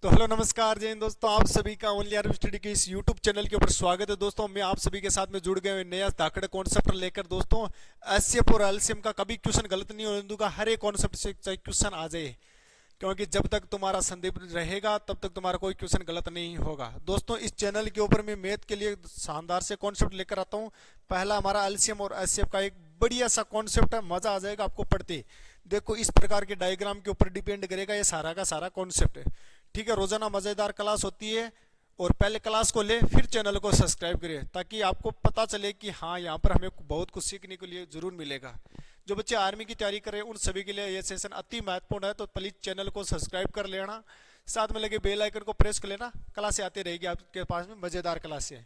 तो हेलो नमस्कार जय हिंद दोस्तों, आप सभी का ओनली आरएम स्टडी के इस यूट्यूब चैनल के ऊपर स्वागत है। दोस्तों मैं आप सभी के साथ में जुड़ गए नया धाकड़ कॉन्सेप्ट लेकर। दोस्तों एसएफ और एलसीएम का कभी क्वेश्चन गलत नहीं होने दूंगा, हर एक कॉन्सेप्ट से चाहे क्वेश्चन आ जाए, क्योंकि जब तक तुम्हारा संदीप रहेगा तब तक तुम्हारा कोई क्वेश्चन गलत नहीं होगा। दोस्तों इस चैनल के ऊपर मैं मैथ के लिए शानदार से कॉन्सेप्ट लेकर आता हूँ। पहला हमारा एलसीएम और एचसीएफ का एक बढ़िया सा कॉन्सेप्ट है, मजा आ जाएगा आपको पढ़ते। देखो इस प्रकार के डायग्राम के ऊपर डिपेंड करेगा ये सारा का सारा कॉन्सेप्ट है। ठीक है, रोजाना मजेदार क्लास होती है और पहले क्लास को ले फिर चैनल को सब्सक्राइब करिए ताकि आपको पता चले कि हाँ यहाँ पर हमें बहुत कुछ सीखने के लिए जरूर मिलेगा। जो बच्चे आर्मी की तैयारी कर रहे हैं उन सभी के लिए ये सेशन अति महत्वपूर्ण है, तो प्लीज चैनल को सब्सक्राइब कर लेना, साथ में लगे बेल आइकन को प्रेस कर लेना। क्लासें आती रहेगी आपके पास में, मजेदार क्लासें।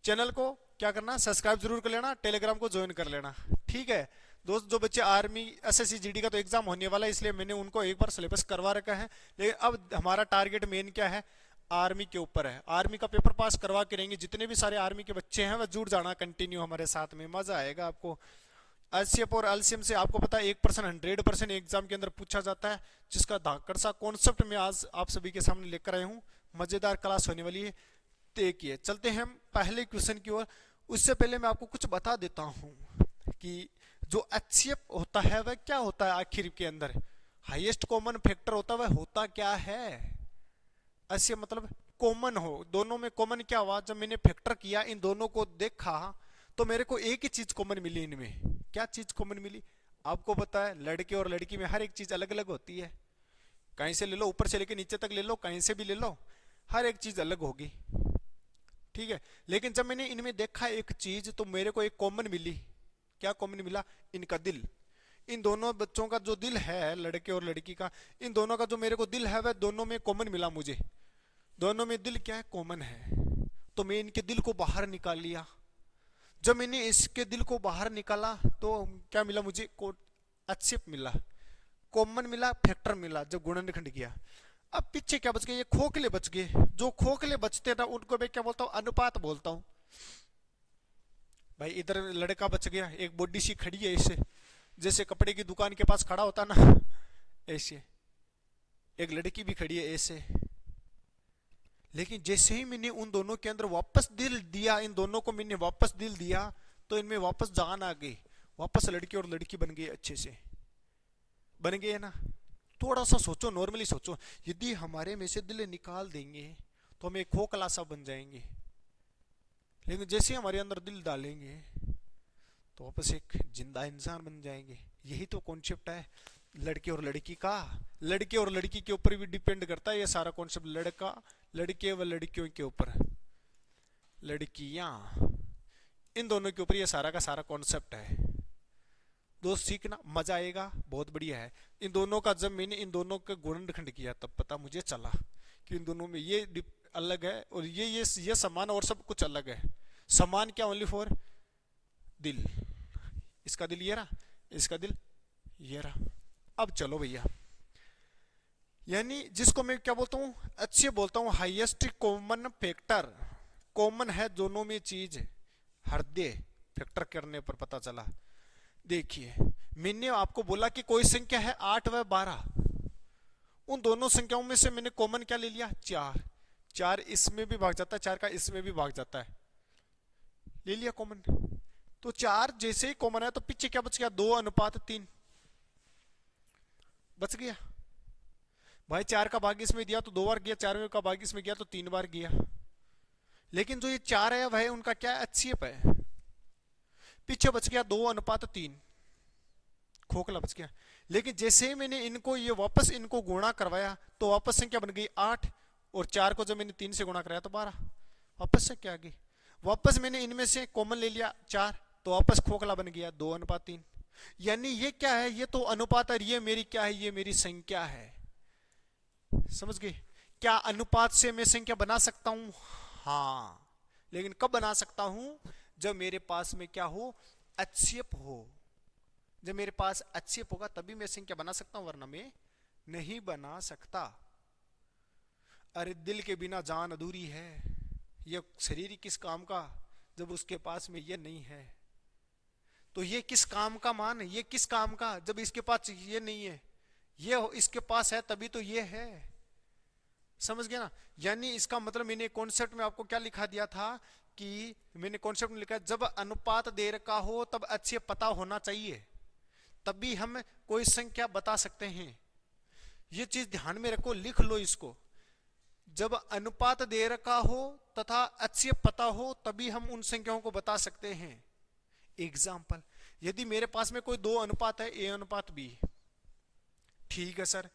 चैनल को क्या करना, सब्सक्राइब जरूर कर लेना, टेलीग्राम को ज्वाइन कर लेना। ठीक है दोस्त, जो बच्चे आर्मी एसएससी जीडी का तो एग्जाम होने वाला है इसलिए मैंने उनको एक बार सिलेबस करवा रखा है, लेकिन अब हमारा टारगेट मेन क्या है, आर्मी के ऊपर है। आर्मी का पेपर पास करवा के रहेंगे, जितने भी सारे आर्मी के बच्चे हैं वह जुड़ जाना कंटिन्यू हमारे साथ में, मजा आएगा आपको। एचसीएफ और एलसीएम से आपको पता है 1% 100% एग्जाम के अंदर पूछा जाता है, जिसका धाकड़ सा कॉन्सेप्ट मैं आज आप सभी के सामने लेकर आया हूँ। मजेदार क्लास होने वाली है। देखिए चलते हैं हम पहले क्वेश्चन की ओर। उससे पहले मैं आपको कुछ बता देता हूँ कि जो एचसीएफ होता है वह क्या होता है, आखिर के अंदर हाईएस्ट कॉमन फैक्टर होता है, वह होता क्या है। एचसीएफ मतलब कॉमन हो, दोनों में कॉमन क्या हुआ, जब मैंने फैक्टर किया इन दोनों को देखा तो मेरे को एक ही चीज कॉमन मिली इनमें। क्या चीज कॉमन मिली, आपको पता है लड़के और लड़की में हर एक चीज अलग अलग होती है। कहीं से ले लो, ऊपर से लेके नीचे तक ले लो, कहीं से भी ले लो, हर एक चीज अलग होगी। ठीक है, लेकिन जब मैंने इनमें देखा एक चीज तो मेरे को एक कॉमन मिली। क्या कॉमन मिला, इनका दिल। इन दोनों बच्चों का जो दिल है, लड़के और लड़की का, इन दोनों का जो मेरे को दिल है वह दोनों में कॉमन मिला मुझे। दोनों में दिल क्या है, कॉमन है। तो मैं इनके दिल को बाहर निकाल लिया। जब मैंने इसके दिल को बाहर निकाला तो क्या मिला मुझे, एचसीएफ मिला, कॉमन मिला, फैक्टर मिला। जब गुणनखंड किया, अब पीछे क्या बच गए, ये खोखले बच गए। जो खोखले बचते ना उनको मैं क्या बोलता हूँ, अनुपात बोलता हूँ। भाई इधर लड़का बच गया, एक बॉडी सी खड़ी है ऐसे, जैसे कपड़े की दुकान के पास खड़ा होता ना ऐसे, एक लड़की भी खड़ी है ऐसे। लेकिन जैसे ही मैंने उन दोनों के अंदर वापस दिल दिया, इन दोनों को मैंने वापस दिल दिया तो इनमें वापस जान आ गई, वापस लड़की और लड़की बन गई, अच्छे से बन गए ना। थोड़ा सा सोचो, नॉर्मली सोचो, यदि हमारे में से दिल निकाल देंगे तो हम एक खोखला सा बन जाएंगे, लेकिन जैसे हमारे अंदर दिल डालेंगे तो वापस एक जिंदा इंसान बन जाएंगे। यही तो कॉन्सेप्ट है लड़के और लड़की का। लड़के और लड़की के ऊपर भी डिपेंड करता है ये सारा कॉन्सेप्ट, लड़का लड़के व लड़कियों के ऊपर, लड़कियां, इन दोनों के ऊपर ये सारा का सारा कॉन्सेप्ट है। दोस्त सीखना, मजा आएगा, बहुत बढ़िया है। इन दोनों का जब मैंने इन दोनों का गुणनखंड किया तब पता मुझे चला कि इन दोनों में ये अलग है और ये समान और सब कुछ अलग है। समान क्या, ओनली फॉर दिल। इसका दिल ये रहा, इसका दिल ये रहा। अब चलो भैया, यानी जिसको मैं क्या बोलता हूँ, अच्छे बोलता हूँ हाईएस्ट कॉमन फैक्टर। कॉमन है दोनों में चीज, हृदय फैक्टर करने पर पता चला। देखिए मैंने आपको बोला कि कोई संख्या है 8 व 12, उन दोनों संख्याओं में से मैंने कॉमन क्या ले लिया, 4। 4 इसमें भी भाग जाता है, 4 का इसमें भी भाग जाता है, ले लिया कॉमन। तो 4 जैसे ही कॉमन है तो पीछे क्या बच गया, 2:3 बच गया। भाई 4 का भाग इसमें दिया तो 2 बार गया, 4 का भाग इसमें गया तो 3 बार गया। लेकिन जो ये 4 है वह उनका क्या एचसीएफ है, पीछे बच गया 2:3, खोखला बच गया। लेकिन जैसे ही मैंने इनको ये वापस इनको गुणा करवाया तो वापस संख्या बन गई 8, और 4 को जब मैंने 3 से गुणा कराया तो 12, वापस से क्या आ गई। वापस मैंने इनमें से कॉमन ले लिया 4 तो वापस खोखला बन गया 2:3। यानी ये क्या है, ये तो अनुपात है, ये मेरी क्या है, ये मेरी संख्या है। समझ गए, क्या अनुपात से मैं संख्या बना सकता हूं, हाँ, लेकिन कब बना सकता हूं, जब मेरे पास में क्या हो, एचसीएफ हो। जब मेरे पास एचसीएफ होगा तभी मैं संख्या बना सकता हूं, वरना मैं नहीं बना सकता। अरे दिल के बिना जान अधूरी है, ये शरीर किस काम का जब उसके पास में ये नहीं है। तो ये किस काम का मान, ये किस काम का जब इसके पास ये नहीं है, ये इसके पास है तभी तो ये है। समझ गया ना। यानी इसका मतलब मैंने कॉन्सेप्ट में आपको क्या लिखा दिया था कि मैंने कॉन्सेप्ट में लिखा जब अनुपात दे रखा हो तब अच्छे पता होना चाहिए, तभी हम कोई संख्या बता सकते हैं। ये चीज ध्यान में रखो, लिख लो इसको। जब अनुपात दे रखा हो तथा अच्छे पता हो तभी हम उन संख्याओं को बता सकते हैं। एग्जाम्पल, यदि मेरे पास में कोई दो अनुपात है, ए अनुपात बी, ठीक है सर,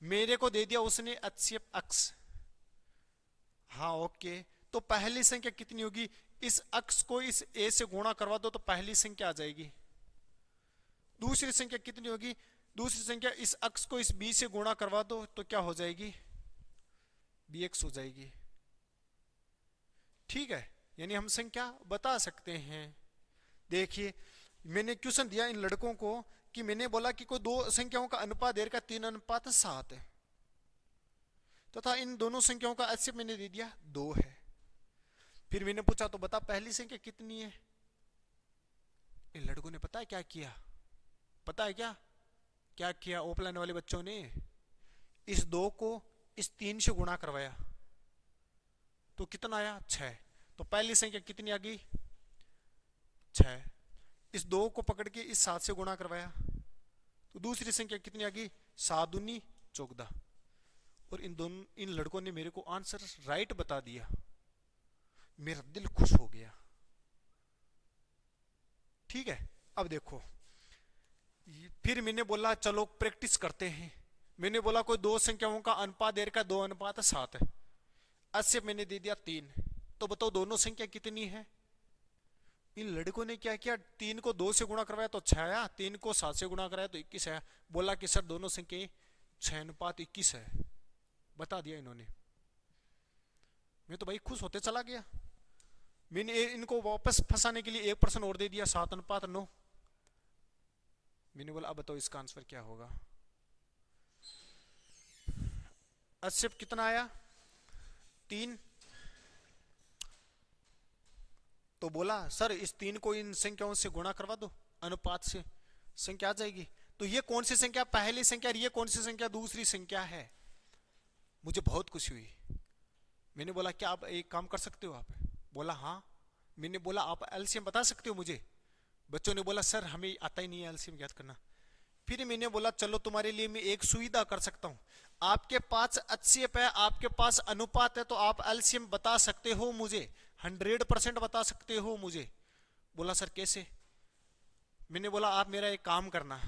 मेरे को दे दिया उसने अच्छेप अक्स, हाँ ओके, तो पहली संख्या कितनी होगी, इस अक्स को इस ए से गुणा करवा दो तो पहली संख्या आ जाएगी। दूसरी संख्या कितनी होगी, दूसरी संख्या इस अक्स को इस बी से गुणा करवा दो तो क्या हो जाएगी, बी एक्स हो जाएगी। ठीक है, यानी हम संख्या बता सकते हैं। देखिए मैंने क्वेश्चन दिया इन लड़कों को कि मैंने बोला कि कोई दो संख्याओं का अनुपात दे रखा 3:7 है तथा इन दोनों संख्याओं का HCF मैंने दे दिया 2 है। फिर मैंने पूछा तो बता पहली संख्या कितनी है। इन लड़कों ने पता है क्या किया, पता है क्या क्या किया ऑफलाइन वाले बच्चों ने, इस 2 को इस 3 से गुणा करवाया तो कितना आया 6। तो पहली संख्या कितनी आ गई 6। इस 2 को पकड़ के इस 7 से गुणा करवाया तो दूसरी संख्या कितनी आ गई 7 दूनी 14। और इन लड़कों ने मेरे को आंसर राइट बता दिया, मेरा दिल खुश हो गया। ठीक है, अब देखो फिर मैंने बोला चलो प्रैक्टिस करते हैं। मैंने बोला कोई दो संख्याओं का अनुपात दे रखा 2:7 है, 80 मैंने दे दिया 3, तो बताओ दोनों संख्या कितनी है। इन लड़कों ने क्या किया, 3 को 2 से गुणा करवाया तो 6 आया, 3 को 7 से गुणा कराया तो 21 आया। बोला कि सर दोनों संख्या 6:21 है, बता दिया इन्होंने। मैं तो भाई खुश होते चला गया। मैंने इनको वापस फंसाने के लिए 1% और दे दिया 7:9। मैंने बोला अब बताओ इसका आंसर क्या होगा। HCF कितना आया 3। तो बोला सर इस 3 को इन संख्याओं से गुणा करवा दो, अनुपात से संख्या आ जाएगी। तो ये कौन सी संख्या पहली संख्या, ये कौन सी संख्या दूसरी संख्या है। मुझे बहुत खुशी हुई। मैंने बोला क्या आप एक काम कर सकते हो आप, बोला हाँ। मैंने बोला आप एलसीएम बता सकते हो मुझे। बच्चों ने बोला सर हमें आता ही नहीं है एलसीएम याद करना। फिर मैंने बोला चलो तुम्हारे लिए मैं एक सुविधा कर सकता हूं, आपके पास HCF है, आपके पास अनुपात है, तो आप एलसीएम बता सकते हो मुझे, 100% बता सकते हो मुझे। बोला सर कैसे। मैंने बोला आप मेरा एक काम करना,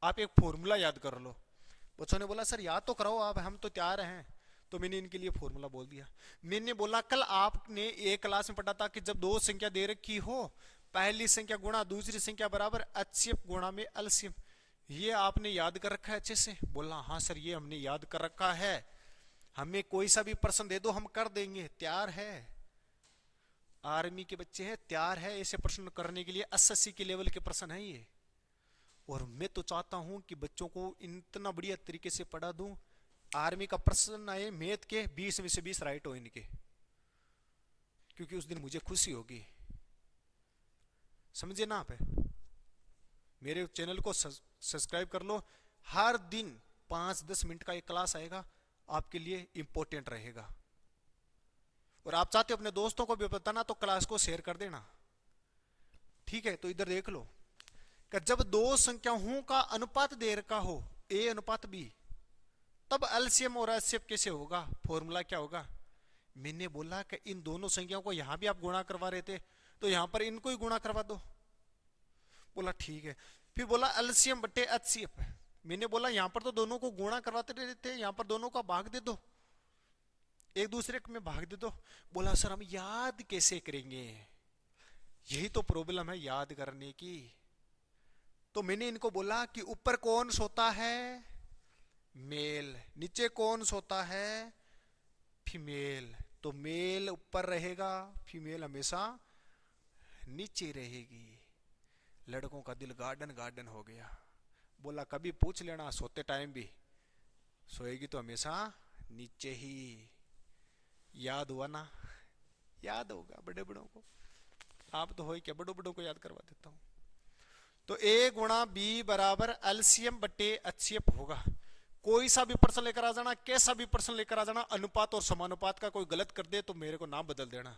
आप एक फॉर्मूला याद कर लो। बच्चों ने बोला सर याद तो कराओ आप, हम तो तैयार हैं। तो मैंने इनके लिए फॉर्मूला बोल दिया। मैंने बोला कल आपने एक क्लास में पढ़ा था कि जब दो संख्या दे रखी हो, पहली संख्या गुणा दूसरी संख्या बराबर HCF गुणा में एलसीएम। ये आपने याद कर रखा है अच्छे से। बोला हाँ सर ये हमने याद कर रखा है, हमें कोई सा भी प्रश्न दे दो हम कर देंगे, तैयार है। आर्मी के बच्चे हैं, तैयार है ऐसे प्रश्न करने के लिए। 80 के लेवल के प्रश्न है ये। और मैं तो चाहता हूं कि बच्चों को इतना बढ़िया तरीके से पढ़ा दूं, आर्मी का प्रश्न आए मैथ के 20 में से 20 राइट हो इनके, क्योंकि उस दिन मुझे खुशी होगी। समझे ना आप। मेरे चैनल को सब्सक्राइब कर लो। हर दिन 5-10 मिनट का एक क्लास आएगा, आपके लिए इंपॉर्टेंट रहेगा। और आप चाहते हो अपने दोस्तों को भी बताना तो क्लास को शेयर कर देना। ठीक है, तो इधर देख लो कि जब दो संख्याओं का अनुपात दे रखा हो A अनुपात B, तब एलसीएम और एचसीएफ कैसे होगा, फॉर्मूला क्या होगा। मैंने बोला कि इन दोनों संख्याओं को यहां भी आप गुणा करवा रहे थे तो यहां पर इनको ही गुणा करवा दो। बोला ठीक है। फिर बोला एलसीएम बट्टे एचसीएफ। मैंने बोला यहां पर तो दोनों को गुणा करवाते रहते, यहां पर दोनों का भाग दे दो, एक दूसरे में भाग दे दो। बोला सर हम याद कैसे करेंगे, यही तो प्रॉब्लम है याद करने की। तो मैंने इनको बोला कि ऊपर कौन सोता है, मेल, नीचे कौन सोता है, फीमेल। तो मेल ऊपर रहेगा, फीमेल हमेशा नीचे रहेगी। लड़कों का दिल गार्डन गार्डन हो गया। बोला कभी पूछ लेना सोते टाइम भी, सोएगी तो हमेशा नीचे ही। याद हुआ ना, याद होगा बड़े बड़ों को। आप तो हो ही क्या, बड़ों बड़ों को याद करवा देता हूं। तो A गुणा B बराबर एलसीएम बट्टे HCF होगा। कोई सा भी प्रश्न लेकर आ जाना, कैसा भी प्रश्न लेकर आ जाना, अनुपात और समानुपात का कोई गलत कर दे तो मेरे को नाम बदल देना।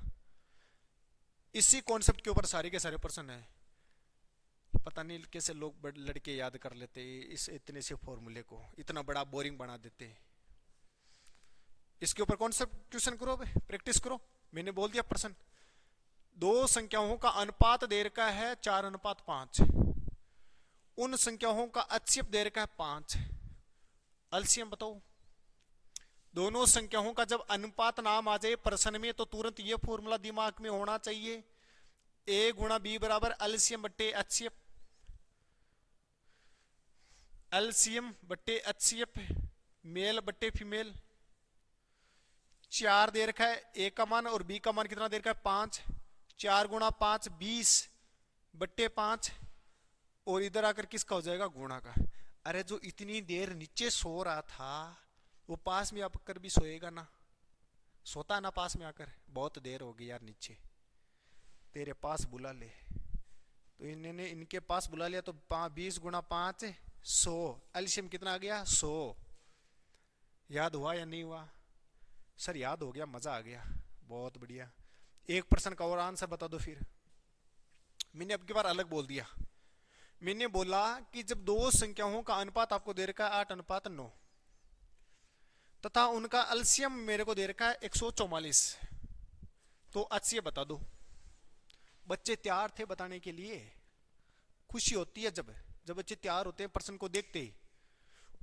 इसी कॉन्सेप्ट के ऊपर सारे के सारे प्रश्न है। पता नहीं कैसे लोग लड़के याद कर लेते इस इतने से फॉर्मूले को, इतना बड़ा बोरिंग बना देते। इसके ऊपर कॉन्सेप्ट ट्यूशन करो, प्रैक्टिस करो। मैंने बोल दिया प्रश्न, दो संख्याओं का अनुपात दे रखा है 4:5, उन संख्याओं का HCF दे रखा है 5, एलसीएम बताओ। दोनों संख्याओं का जब अनुपात नाम आ जाए प्रश्न में तो तुरंत ये फॉर्मूला दिमाग में होना चाहिए, A गुणा B बराबर एलसीएम बट्टे HCF, एलसीएम बट्टे HCF, मेल बट्टे फीमेल। 4 दे रखा है A का मान और B का मान कितना दे रखा है 5, 4 गुणा 5 20 बट्टे 5, और इधर आकर किसका हो जाएगा गुणा का। अरे जो इतनी देर नीचे सो रहा था वो पास में आकर भी सोएगा ना, सोता ना पास में आकर, बहुत देर हो गई यार नीचे, तेरे पास बुला ले। तो इन्होंने इनके पास बुला लिया तो 20 गुणा 5 100, एलसीएम कितना आ गया 100। याद हुआ या नहीं हुआ? सर याद हो गया, मजा आ गया, बहुत बढ़िया। एक प्रश्न का और आंसर बता दो फिर। मैंने अब की बार अलग बोल दिया, मैंने बोला कि जब दो संख्याओं का अनुपात आपको दे रखा है 8:9 तथा उनका एलसीएम मेरे को दे रखा है 144, तो HCF बता दो। बच्चे तैयार थे बताने के लिए, खुशी होती है जब जब बच्चे तैयार होते हैं प्रश्न को देखते ही।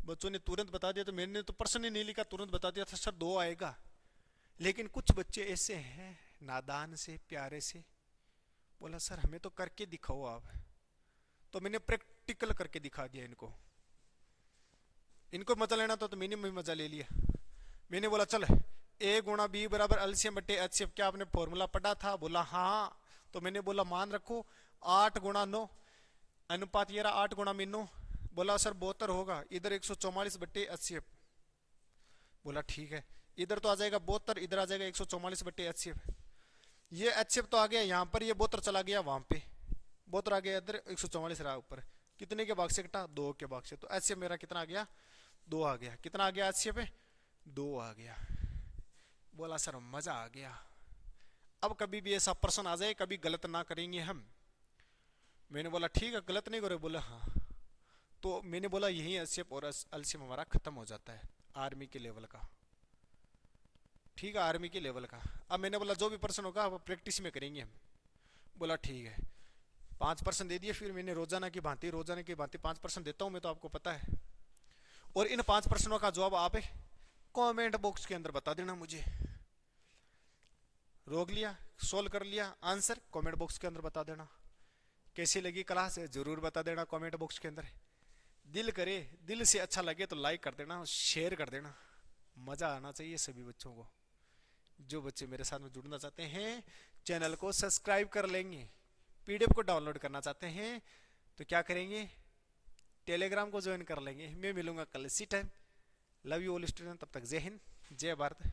बच्चों ने तुरंत बता दिया, तो मैंने तो प्रश्न ही नहीं लिखा, तुरंत बता दिया था सर 2 आएगा। लेकिन कुछ बच्चे ऐसे हैं नादान से प्यारे से, बोला सर हमें तो करके दिखाओ आप। तो मैंने प्रैक्टिकल करके दिखा दिया इनको। इनको मजा लेना था तो मैंने भी मजा ले लिया। मैंने बोला चल A गुणा B बराबर एलसीएम बट्टे HCF, क्या आपने फॉर्मूला पढ़ा था? बोला हाँ। तो मैंने बोला मान रखो 8 गुणा 9, अनुपात ये रहा 8 गुणा 9। बोला सर 72 होगा, इधर 144 बट्टे HCF। बोला ठीक है, इधर तो आ जाएगा 72, इधर आ जाएगा 144 बट्टे HCF। ये HCF तो आ गया यहाँ पर, ये 72 चला गया वहां पे, 72 आ गया इधर, 144 रहा ऊपर। कितने के भाग से कटा? 2 के भाग से। तो HCF मेरा कितना आ गया? 2 आ गया। कितना आ गया HCF पे? 2 आ गया। बोला सर मजा आ गया, अब कभी भी ऐसा प्रश्न आ जाए कभी गलत ना करेंगे हम। मैंने बोला ठीक है गलत नहीं करो। बोला हाँ। तो मैंने बोला यही HCF और एलसीएम हमारा खत्म हो जाता है आर्मी के लेवल का। ठीक है, आर्मी के लेवल का। अब मैंने बोला जो भी प्रश्न होगा वो प्रैक्टिस में करेंगे हम। बोला ठीक है। 5% दे दिए। फिर मैंने रोजाना की भांति 5% देता हूं मैं, तो आपको पता है। और इन 5% का जवाब आप कमेंट बॉक्स के अंदर बता देना मुझे। रोक लिया, सोल्व कर लिया, आंसर कमेंट बॉक्स के अंदर बता देना। कैसी लगी क्लास है जरूर बता देना कमेंट बॉक्स के अंदर। दिल करे, दिल से अच्छा लगे तो लाइक कर देना, शेयर कर देना। मजा आना चाहिए सभी बच्चों को। जो बच्चे मेरे साथ में जुड़ना चाहते हैं चैनल को सब्सक्राइब कर लेंगे। PDF को डाउनलोड करना चाहते हैं तो क्या करेंगे? टेलीग्राम को ज्वाइन कर लेंगे। मैं मिलूंगा कल इसी time. Love you all student, तब तक जय हिंद जय भारत।